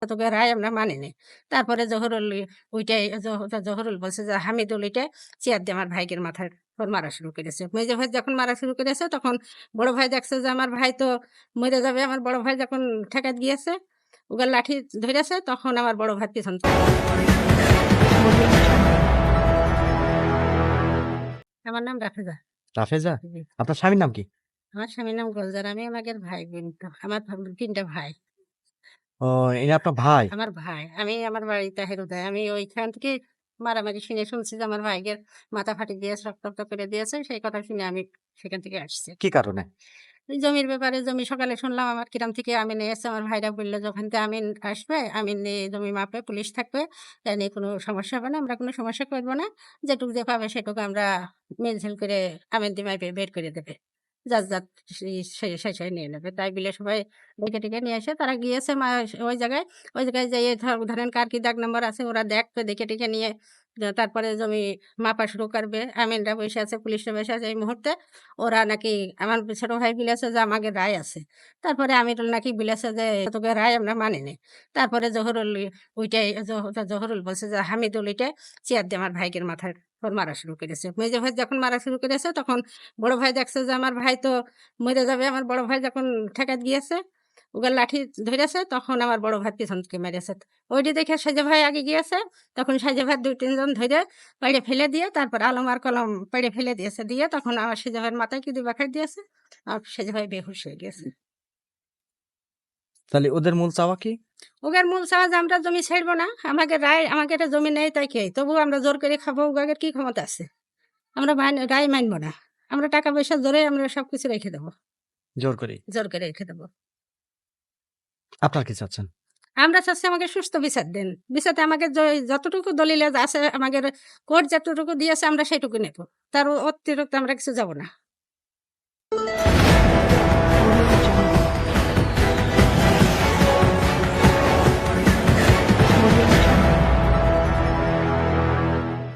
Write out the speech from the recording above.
তোকে রায় আমরা মানিনি। তারপরে জহুরুল ওইটাই জহুরুল বলছে যে হামিদুল ওইটা চেয়ার দিয়ে আমার ভাইকে মাথার উপর মারা শুরু করেছে। মেজো ভাই যখন মারা শুরু করেছে তখন বড় ভাই দেখছে যে আমার ভাই তো মইরা যাবে। আমার বড় ভাই যখন ঠেকাত গিয়েছে, উগা লাঠি ধইরেছে তখন আমার বড় ভাই পিছন থেকে আমার নাম রাফেজা। রাফেজা? জি। আপনার স্বামীর নাম কি? আমার স্বামীর নাম গোলজার। আমি আমাদের ভাই বোন তো। আমার ৩ টা ভাই। ও, ইনি আপনার ভাই। আমার ভাই। আমি আমার বাড়ি তাহেরুদায়। আমি ওইখান থেকে মারামারি শুনে শুনছি যে আমার ভাইয়ের মাথা ফাটি দিয়েছে, রক্তাক্ত করে দিয়েছে। সেই কথা শুনে আমি সেখান থেকে আসছি। কি কারণে? এই জমির ব্যাপারে জমি সকালে শুনলাম আমার গ্রাম থেকে আমিন এসে আমার ভাইরা বলল যে ওখান থেকে আমিন আসবে, আমিন নিয়ে জমি মাপে পুলিশ থাকবে। তাই নিয়ে কোনো সমস্যা হবে না। আমরা কোনো সমস্যা করব না। যেটুক যে পাবে সেটুকু আমরা মিল-ঝিল করে আমিন দিয়ে মাইপে বের করে দেবে। যার সে নিয়ে নেবে। তাই বলে সবাই ডেকে নিয়ে এসে তারা গিয়েছে ওই জায়গায় যেয়ে ধরেন কার কি দাগ নাম্বার আছে ওরা দেখবে দেখে নিয়ে তারপরে জমি মাপা শুরু করবে। আমিনরা বইসে আছে, পুলিশরা বইসে আছে এই মুহূর্তে। ওরা নাকি আমার ছোট ভাই বলেছে যে আমাকে রায় আছে। তারপরে আমিরুল নাকি বলেছে যে তোকে রায় আমরা মানিনি। তারপরে জহুরুল ওইটাই জহুরুল বলছে যে হামিদুল ওইটা চেয়ার দিয়ে আমার ভাইকে মাথার উপর মারা শুরু করেছে। মেজো ভাই যখন মারা শুরু করেছে তখন বড় ভাই দেখছে যে আমার ভাই তো মইরা যাবে। আমার বড় ভাই যখন ঠেকাত গিয়েছে, উগা লাঠি ধইরেছে তখন আমার বড় ভাই পিছন থেকে মেরেছে। ওইটি দেখে সেজে ভাই আগে গিয়েছে। তখন সেজে ভাই ২-৩ জন ধইরে পাইড়ে ফেলে দিয়ে তারপর আলম আর কলম পাইড়ে ফেলে দিয়েছে। দিয়ে তখন আমার সেজে ভাইয়ের মাথায় কি ২ বার খাইর দিয়েছে। আর সেজে ভাই বেহুশ হয়ে গেছে। তাহলে ওদের মূল চাওয়া কি? উগার মূল চাওয়া যে আমরা জমি ছাইড়ব না। আমাকে এটা জমি নেই তাই কি? তবুও আমরা জোর করে খাবো। উগাদের কি ক্ষমতা আছে? আমরা রায় মানব না। আমরা টাকা পয়সা জোরে আমরা সবকিছু রেখে দেব। জোর করেই। জোর করে রেখে দেব। আপনার কি চাচ্ছেন? আমরা চাচ্ছি আমাকে সুস্থ বিচার দেন। বিচারটা আমাকে যতটুকু দলিলে আছে আমাদের কোর্ট যতটুকু দিয়েছে আমরা সেটুকু নেব। তার অতিরিক্ত আমরা কিছু যাব না।